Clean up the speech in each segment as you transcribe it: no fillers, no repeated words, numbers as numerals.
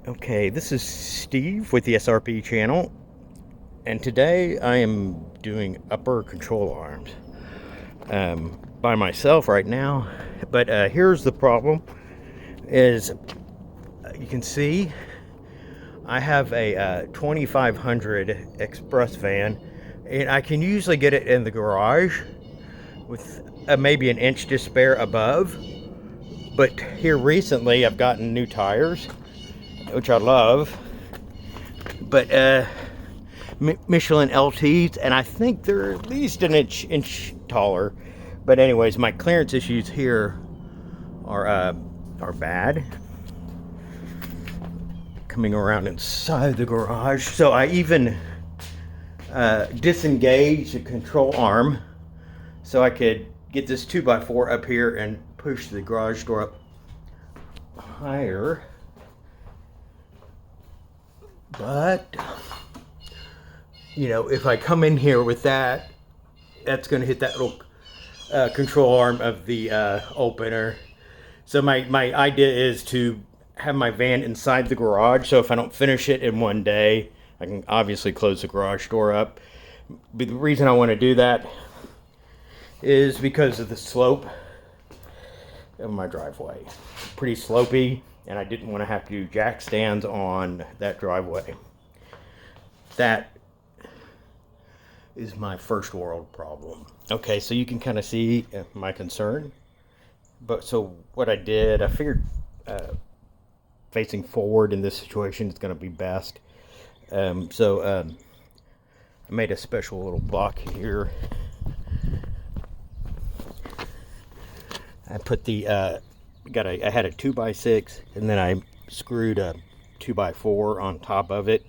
Okay, this is Steve with the SRP channel, and today I am doing upper control arms by myself right now. But here's the problem: is you can see I have a 2500 express van, and I can usually get it in the garage with maybe an inch to spare above. But here recently, I've gotten new tires, which I love, but Michelin LTs, and I think they're at least an inch taller. But anyways, my clearance issues here are bad. Coming around inside the garage, so I even disengaged the control arm so I could get this 2x4 up here and push the garage door up higher. But, you know, if I come in here with that, that's going to hit that little control arm of the opener. So my idea is to have my van inside the garage, so if I don't finish it in one day, I can obviously close the garage door up. But the reason I want to do that is because of the slope of my driveway. Pretty slopey, and I didn't want to have to do jack stands on that driveway. That is my first world problem. Okay, so you can kind of see my concern. But so what I did, I figured facing forward in this situation is going to be best. I made a special little block here. I put the I had a 2x6, and then I screwed a 2x4 on top of it,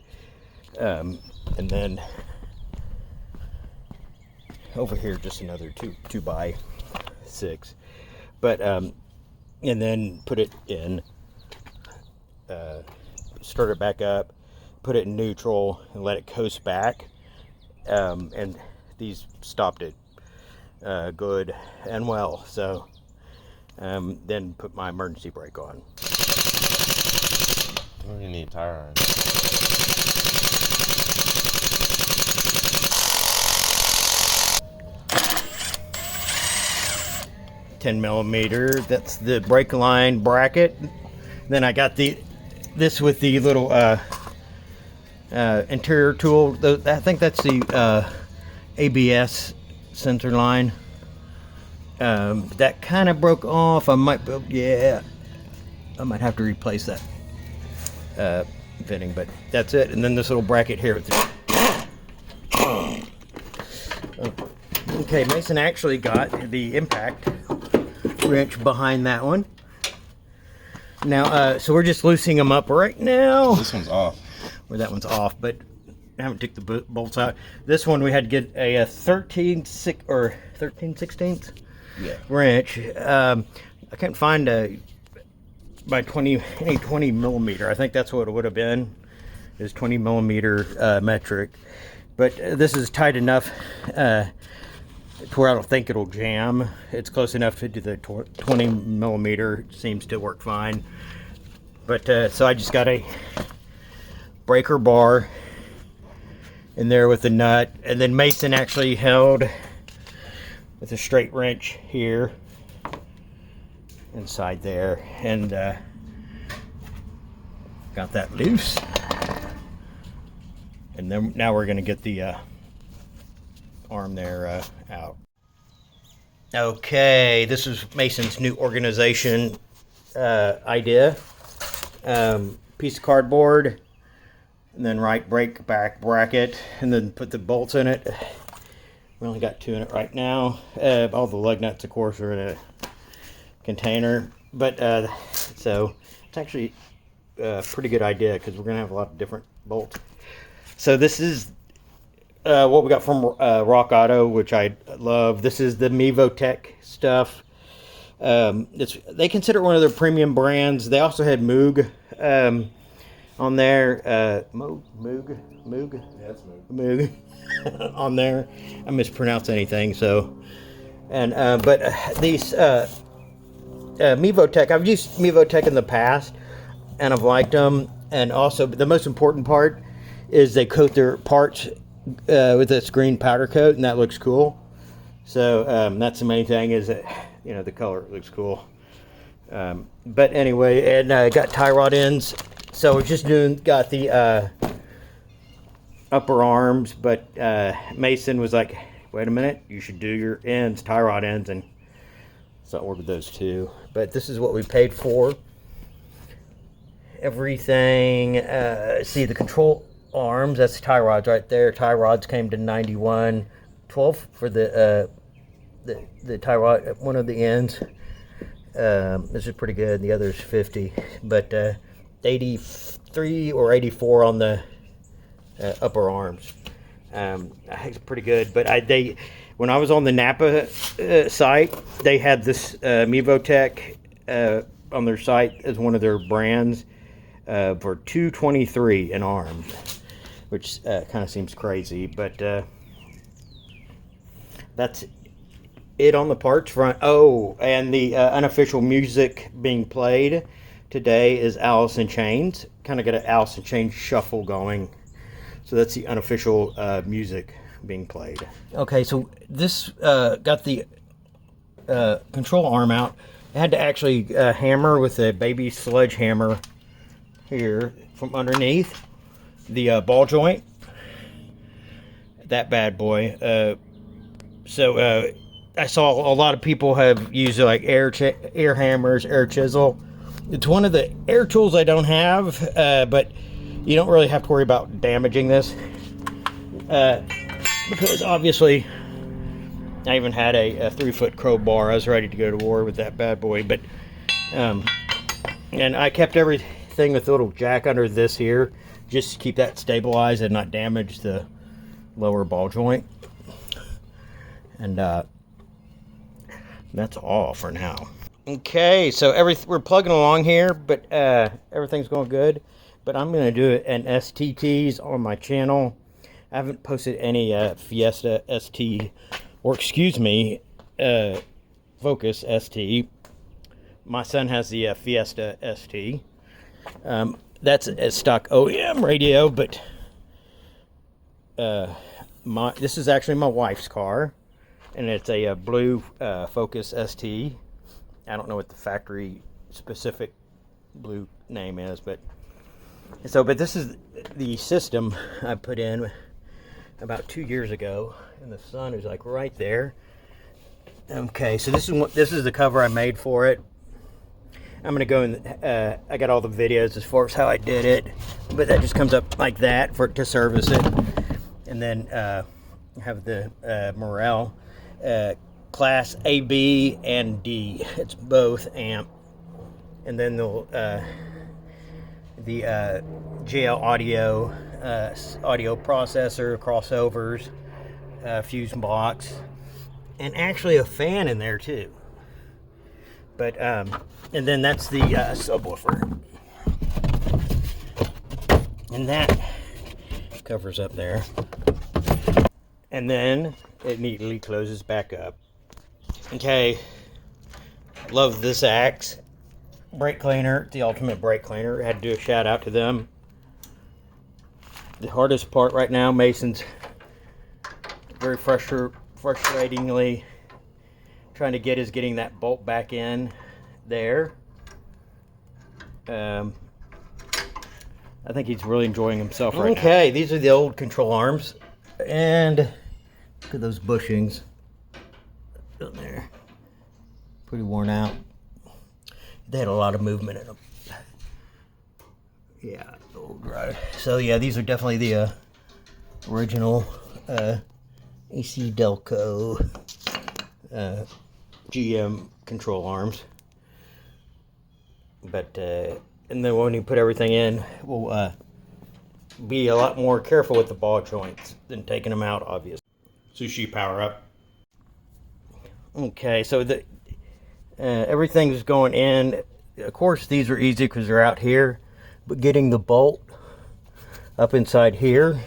and then over here just another 2x6, but and then put it in, start it back up, put it in neutral, and let it coast back, and these stopped it good and well. So then put my emergency brake on. What do you need tire iron? $10mm. That's the brake line bracket. Then I got this with the little interior tool. I think that's the ABS sensor line. That kind of broke off. I might have to replace that fitting, but that's it. And then this little bracket here. Okay, Mason actually got the impact wrench behind that one. Now, so we're just loosening them up right now. This one's off. Or that one's off, but I haven't took the bolts out. This one we had to get a 13/16 wrench. I can't find my 20mm. I think that's what it would have been, is 20mm metric. But this is tight enough to where I don't think it'll jam. It's close enough to the 20mm. Seems to work fine. But so I just got a breaker bar in there with the nut, and then Mason actually held with a straight wrench here inside there, and got that loose. And then now we're going to get the arm there out. Okay, this is Mason's new organization idea. Piece of cardboard, and then right brake back bracket, and then put the bolts in it. We only got 2 in it right now. All the lug nuts, of course, are in a container. But so it's actually a pretty good idea, because we're going to have a lot of different bolts. So this is what we got from Rock Auto, which I love. This is the Mevotech stuff. They consider it one of their premium brands. They also had Moog on there. Moog? Yeah, it's Moog on there. I mispronounce anything, so. And but these Mevotech, I've used Mevotech in the past, and I've liked them. And also, the most important part is they coat their parts with this green powder coat, and that looks cool. So that's the main thing, is that, you know, the color looks cool. But anyway, and I got tie rod ends. So we're just got the upper arms, but Mason was like, wait a minute, you should do your ends, tie rod ends, and so I ordered those too. But this is what we paid for. Everything, see the control arms, that's tie rods right there. Tie rods came to $91.12 for the tie rod, one of the ends. This is pretty good. The other is $50, but 83 or 84 on the upper arms. It's pretty good. But when I was on the Napa site, they had this Mevotech on their site as one of their brands for $223 an arm, which kind of seems crazy. But that's it on the parts front. Oh, and the unofficial music being played today is Alice in Chains. Kind of got an Alice in Chains shuffle going. So that's the unofficial music being played. Okay, so this got the control arm out. I had to actually hammer with a baby sledgehammer here from underneath the ball joint. That bad boy. So I saw a lot of people have used like air hammers, air chisel. It's one of the air tools I don't have, but you don't really have to worry about damaging this because obviously I even had a 3-foot crowbar. I was ready to go to war with that bad boy, but and I kept everything with a little jack under this here just to keep that stabilized and not damage the lower ball joint. And that's all for now. Okay, so we're plugging along here, but everything's going good. But I'm going to do an STTs on my channel. I haven't posted any Fiesta ST, or excuse me, Focus ST. My son has the Fiesta ST. That's a stock OEM radio, but this is actually my wife's car, and it's a blue Focus ST. I don't know what the factory specific blue name is, but this is the system I put in about 2 years ago, and the sun is like right there. Okay, so this is the cover I made for it. I'm gonna go and I got all the videos as far as how I did it, but that just comes up like that to service it, and then have the Morel class A, B, and D. It's both amp, and then the JL audio processor, crossovers, fuse box, and actually a fan in there too. But and then that's the subwoofer, and that covers up there, and then it neatly closes back up. Okay, love this axe. Brake cleaner, the ultimate brake cleaner. Had to do a shout out to them. The hardest part right now, Mason's very frustratingly trying to getting that bolt back in there. I think he's really enjoying himself right now. Okay, these are the old control arms, and look at those bushings down there. Pretty worn out. They had a lot of movement in them. Yeah, old ride. So yeah, these are definitely the original AC Delco GM control arms. But and then when you put everything in, we'll be a lot more careful with the ball joints than taking them out, obviously. Sushi power up. Okay, so everything's going in. Of course, these are easy because they're out here, but getting the bolt up inside here,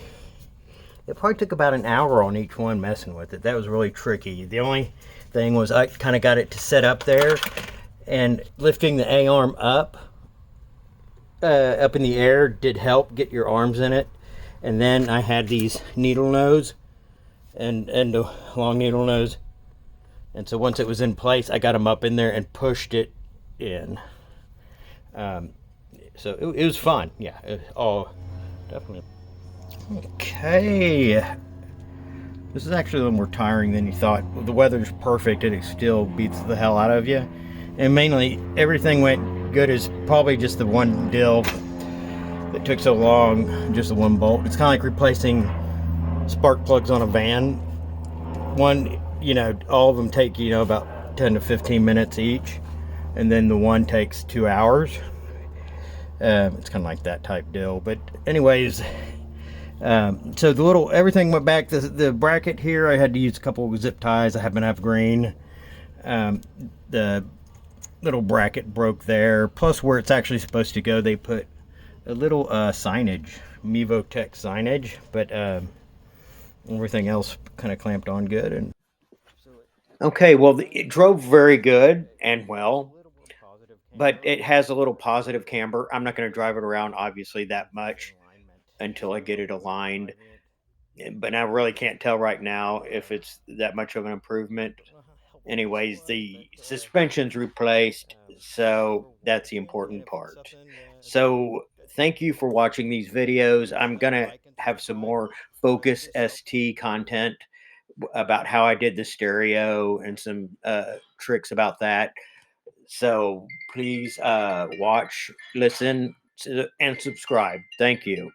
it probably took about an hour on each one messing with it. That was really tricky. The only thing was I kind of got it to set up there, and lifting the A-arm up up in the air did help get your arms in it. And then I had these needle nose and a long needle nose. And so once it was in place, I got them up in there and pushed it in. Um, so it was fun. Yeah. Definitely. Okay. This is actually a little more tiring than you thought. The weather's perfect and it still beats the hell out of you. And mainly, everything went good as probably just the one dill that took so long, just the one bolt. It's kind of like replacing spark plugs on a van. One, all of them take, about 10 to 15 minutes each. And then the one takes 2 hours. It's kind of like that type deal. But anyways, so the little everything went back. The bracket here, I had to use a couple of zip ties. I happen to have green. The little bracket broke there. Plus, where it's actually supposed to go, they put a little signage, Mevotech signage, but everything else kind of clamped on good. And okay, well, it drove very good and well, but it has a little positive camber. I'm not going to drive it around, obviously, that much until I get it aligned. But I really can't tell right now if it's that much of an improvement. Anyways, the suspension's replaced, so that's the important part. So thank you for watching these videos. I'm gonna have some more Focus ST content about how I did the stereo and some tricks about that. So please watch, listen, and subscribe. Thank you.